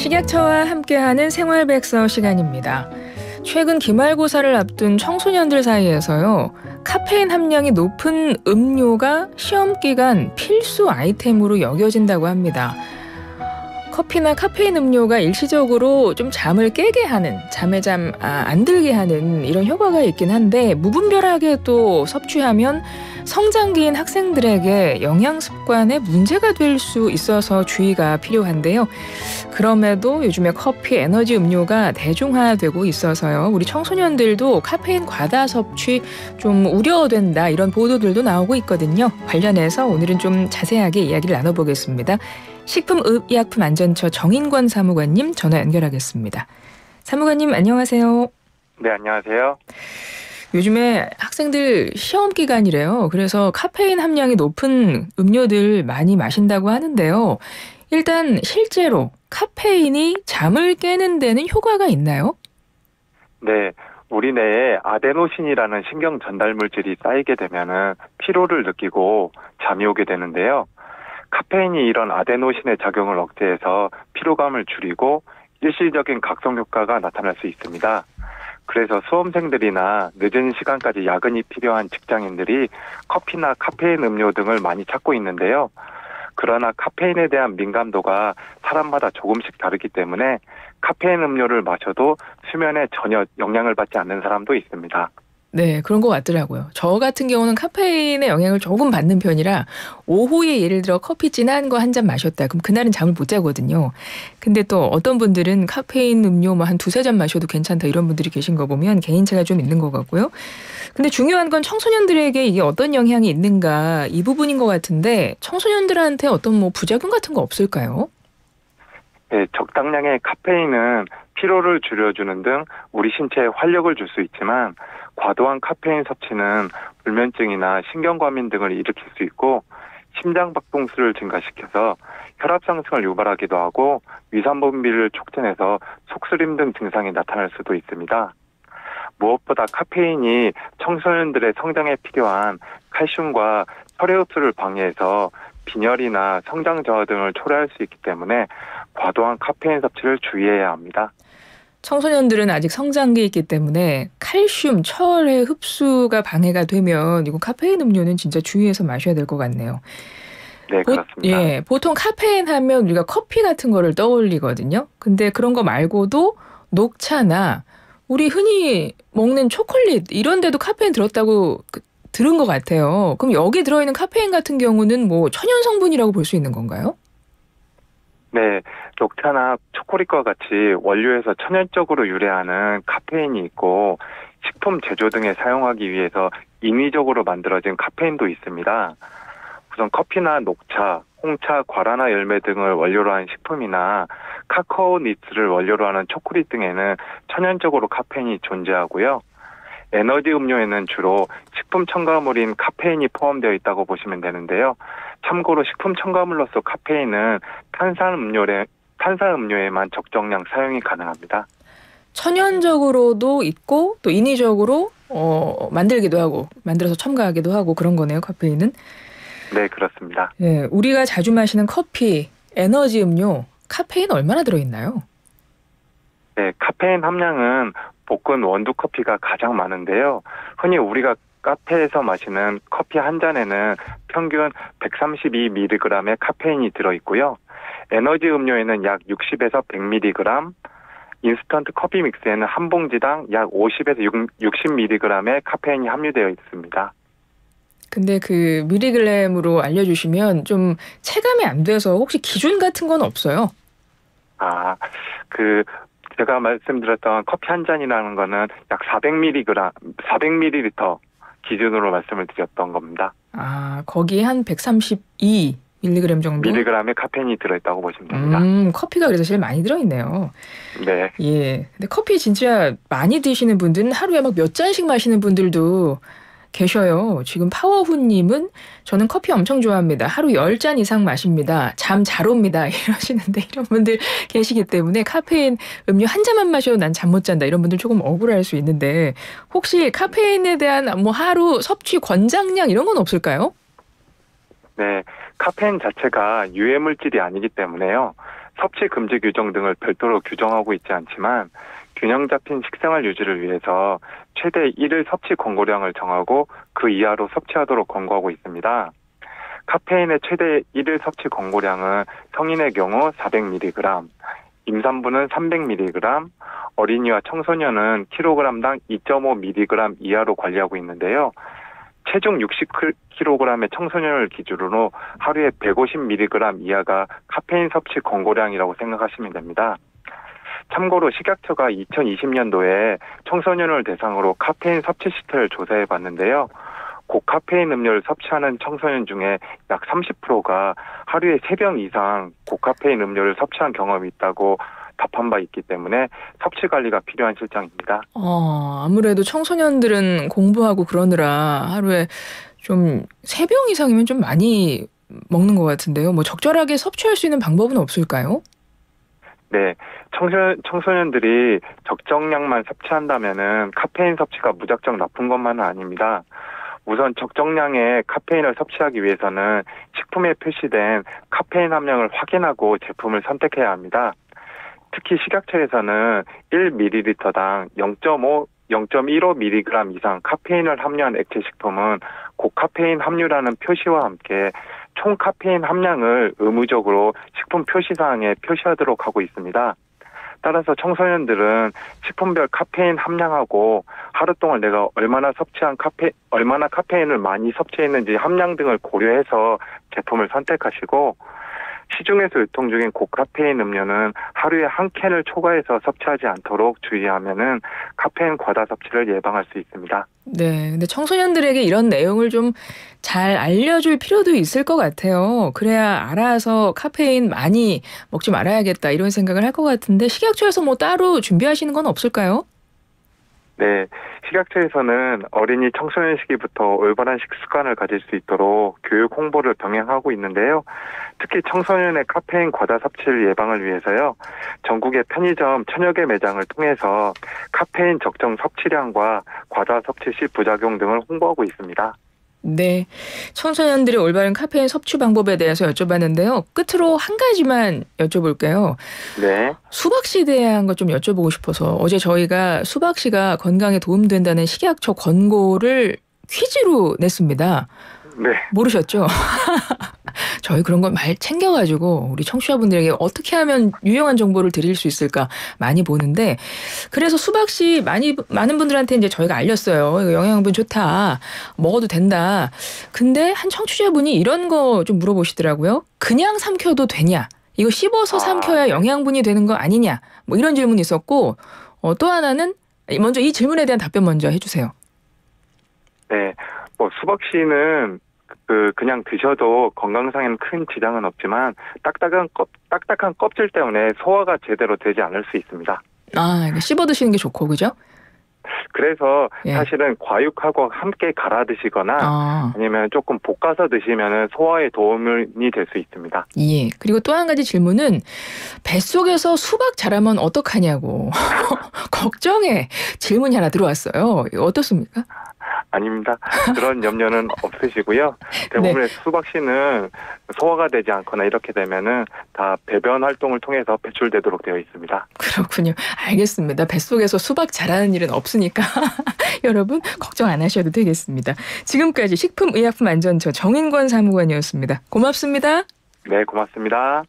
식약처와 함께하는 생활백서 시간입니다. 최근 기말고사를 앞둔 청소년들 사이에서요, 카페인 함량이 높은 음료가 시험 기간 필수 아이템으로 여겨진다고 합니다. 커피나 카페인 음료가 일시적으로 좀 잠을 깨게 하는, 잠에 안 들게 하는 이런 효과가 있긴 한데, 무분별하게 또 섭취하면 성장기인 학생들에게 영양 습관에 문제가 될 수 있어서 주의가 필요한데요. 그럼에도 요즘에 커피, 에너지 음료가 대중화되고 있어서요, 우리 청소년들도 카페인 과다 섭취 좀 우려된다, 이런 보도들도 나오고 있거든요. 관련해서 오늘은 좀 자세하게 이야기를 나눠보겠습니다. 식품의약품안전처 정인권 사무관님 전화 연결하겠습니다. 사무관님 안녕하세요. 네, 안녕하세요. 요즘에 학생들 시험 기간이래요. 그래서 카페인 함량이 높은 음료들 많이 마신다고 하는데요. 일단 실제로 카페인이 잠을 깨는 데는 효과가 있나요? 네, 우리 뇌에 아데노신이라는 신경 전달 물질이 쌓이게 되면은 피로를 느끼고 잠이 오게 되는데요. 카페인이 이런 아데노신의 작용을 억제해서 피로감을 줄이고 일시적인 각성 효과가 나타날 수 있습니다. 그래서 수험생들이나 늦은 시간까지 야근이 필요한 직장인들이 커피나 카페인 음료 등을 많이 찾고 있는데요. 그러나 카페인에 대한 민감도가 사람마다 조금씩 다르기 때문에 카페인 음료를 마셔도 수면에 전혀 영향을 받지 않는 사람도 있습니다. 네, 그런 것 같더라고요. 저 같은 경우는 카페인의 영향을 조금 받는 편이라 오후에 예를 들어 커피 진한 거 한 잔 마셨다. 그럼 그날은 잠을 못 자거든요. 근데 또 어떤 분들은 카페인 음료 뭐 한 두세 잔 마셔도 괜찮다, 이런 분들이 계신 거 보면 개인차가 좀 있는 것 같고요. 근데 중요한 건 청소년들에게 이게 어떤 영향이 있는가, 이 부분인 것 같은데 청소년들한테 어떤 뭐 부작용 같은 거 없을까요? 네, 적당량의 카페인은 피로를 줄여주는 등 우리 신체에 활력을 줄 수 있지만 과도한 카페인 섭취는 불면증이나 신경과민 등을 일으킬 수 있고 심장박동수를 증가시켜서 혈압 상승을 유발하기도 하고 위산분비를 촉진해서 속쓰림 등 증상이 나타날 수도 있습니다. 무엇보다 카페인이 청소년들의 성장에 필요한 칼슘과 혈액 흡수를 방해해서 빈혈이나 성장 저하 등을 초래할 수 있기 때문에 과도한 카페인 섭취를 주의해야 합니다. 청소년들은 아직 성장기에 있기 때문에 칼슘, 철의 흡수가 방해가 되면 이거 카페인 음료는 진짜 주의해서 마셔야 될 것 같네요. 네, 그렇습니다. 보통 카페인 하면 우리가 커피 같은 거를 떠올리거든요. 근데 그런 거 말고도 녹차나 우리 흔히 먹는 초콜릿 이런 데도 카페인 들었다고 들은 것 같아요. 그럼 여기 들어있는 카페인 같은 경우는 뭐 천연 성분이라고 볼 수 있는 건가요? 네, 녹차나 초콜릿과 같이 원료에서 천연적으로 유래하는 카페인이 있고 식품 제조 등에 사용하기 위해서 인위적으로 만들어진 카페인도 있습니다. 우선 커피나 녹차, 홍차, 과라나 열매 등을 원료로 한 식품이나 카카오 니트를 원료로 하는 초콜릿 등에는 천연적으로 카페인이 존재하고요. 에너지 음료에는 주로 식품 첨가물인 카페인이 포함되어 있다고 보시면 되는데요. 참고로 식품 첨가물로서 카페인은 탄산음료에만 적정량 사용이 가능합니다. 천연적으로도 있고 또 인위적으로 만들기도 하고 만들어서 첨가하기도 하고 그런 거네요, 카페인은. 네, 그렇습니다. 네, 우리가 자주 마시는 커피, 에너지 음료, 카페인 얼마나 들어있나요? 네, 카페인 함량은 볶은 원두 커피가 가장 많은데요. 흔히 우리가 카페에서 마시는 커피 한 잔에는 평균 132mg의 카페인이 들어있고요. 에너지 음료에는 약 60에서 100mg, 인스턴트 커피 믹스에는 한 봉지당 약 50에서 60mg의 카페인이 함유되어 있습니다. 근데 그 미리글램으로 알려주시면 좀 체감이 안 돼서 혹시 기준 같은 건 없어요? 제가 말씀드렸던 커피 한 잔이라는 거는 약 400ml 기준으로 말씀을 드렸던 겁니다. 거기에 한 132mg 정도? 밀리그램의 카페인이 들어있다고 보시면 됩니다. 커피가 그래서 제일 많이 들어있네요. 네. 예. 근데 커피 진짜 많이 드시는 분들은 하루에 막 몇 잔씩 마시는 분들도 계셔요. 지금 파워훈님은 저는 커피 엄청 좋아합니다. 하루 10잔 이상 마십니다. 잠 잘 옵니다. 이러시는데 이런 분들 계시기 때문에 카페인 음료 한 잔만 마셔도 난 잠 못 잔다. 이런 분들 조금 억울할 수 있는데 혹시 카페인에 대한 뭐 하루 섭취 권장량 이런 건 없을까요? 네. 카페인 자체가 유해물질이 아니기 때문에요. 섭취 금지 규정 등을 별도로 규정하고 있지 않지만 균형 잡힌 식생활 유지를 위해서 최대 1일 섭취 권고량을 정하고 그 이하로 섭취하도록 권고하고 있습니다. 카페인의 최대 1일 섭취 권고량은 성인의 경우 400mg, 임산부는 300mg, 어린이와 청소년은 kg당 2.5mg 이하로 관리하고 있는데요. 체중 60kg의 청소년을 기준으로 하루에 150mg 이하가 카페인 섭취 권고량이라고 생각하시면 됩니다. 참고로 식약처가 2020년도에 청소년을 대상으로 카페인 섭취 시태를 조사해 봤는데요. 고카페인 음료를 섭취하는 청소년 중에 약 30%가 하루에 3병 이상 고카페인 음료를 섭취한 경험이 있다고 답한 바 있기 때문에 섭취 관리가 필요한 실정입니다. 아무래도 청소년들은 공부하고 그러느라 하루에 좀 3병 이상이면 좀 많이 먹는 것 같은데요. 뭐 적절하게 섭취할 수 있는 방법은 없을까요? 네, 청소년들이 적정량만 섭취한다면은 카페인 섭취가 무작정 나쁜 것만은 아닙니다. 우선 적정량의 카페인을 섭취하기 위해서는 식품에 표시된 카페인 함량을 확인하고 제품을 선택해야 합니다. 특히 식약처에서는 1ml당 0.15mg 이상 카페인을 함유한 액체 식품은 고카페인 함유라는 표시와 함께 총 카페인 함량을 의무적으로 식품 표시사항에 표시하도록 하고 있습니다. 따라서 청소년들은 식품별 카페인 함량하고 하루 동안 내가 얼마나 카페인을 많이 섭취했는지 함량 등을 고려해서 제품을 선택하시고, 시중에서 유통 중인 고카페인 음료는 하루에 한 캔을 초과해서 섭취하지 않도록 주의하면은 카페인 과다 섭취를 예방할 수 있습니다. 네, 근데 청소년들에게 이런 내용을 좀 잘 알려줄 필요도 있을 것 같아요. 그래야 알아서 카페인 많이 먹지 말아야겠다 이런 생각을 할 것 같은데 식약처에서 뭐 따로 준비하시는 건 없을까요? 네, 식약처에서는 어린이 청소년 시기부터 올바른 식습관을 가질 수 있도록 교육 홍보를 병행하고 있는데요. 특히 청소년의 카페인 과다 섭취를 예방을 위해서요. 전국의 편의점 1000여 개 매장을 통해서 카페인 적정 섭취량과 과다 섭취 시 부작용 등을 홍보하고 있습니다. 네, 청소년들의 올바른 카페인 섭취 방법에 대해서 여쭤봤는데요. 끝으로 한 가지만 여쭤볼게요. 네. 수박씨에 대한 것 좀 여쭤보고 싶어서 어제 저희가 수박씨가 건강에 도움된다는 식약처 권고를 퀴즈로 냈습니다. 네. 모르셨죠? 저희 그런 거 말 챙겨가지고 우리 청취자분들에게 어떻게 하면 유용한 정보를 드릴 수 있을까 많이 보는데, 그래서 수박씨 많은 분들한테 이제 저희가 알렸어요. 이거 영양분 좋다. 먹어도 된다. 근데 한 청취자분이 이런 거 좀 물어보시더라고요. 그냥 삼켜도 되냐? 이거 씹어서 삼켜야 영양분이 되는 거 아니냐? 뭐 이런 질문이 있었고, 또 하나는 먼저 이 질문에 대한 답변 먼저 해주세요. 네. 수박씨는 그냥 드셔도 건강상에는 큰 지장은 없지만 딱딱한 껍질 때문에 소화가 제대로 되지 않을 수 있습니다. 씹어 드시는 게 좋고, 그죠? 그래서 사실은 과육하고 함께 갈아 드시거나 아니면 조금 볶아서 드시면 소화에 도움이 될 수 있습니다. 예. 그리고 또 한 가지 질문은 뱃속에서 수박 자라면 어떡하냐고 걱정에 질문이 하나 들어왔어요. 어떻습니까? 아닙니다. 그런 염려는 없으시고요. 대부분의 수박씨는 소화가 되지 않거나 이렇게 되면은 다 배변 활동을 통해서 배출되도록 되어 있습니다. 그렇군요. 알겠습니다. 뱃속에서 수박 자라는 일은 없으니까 여러분 걱정 안 하셔도 되겠습니다. 지금까지 식품의약품안전처 정인권 사무관이었습니다. 고맙습니다. 네, 고맙습니다.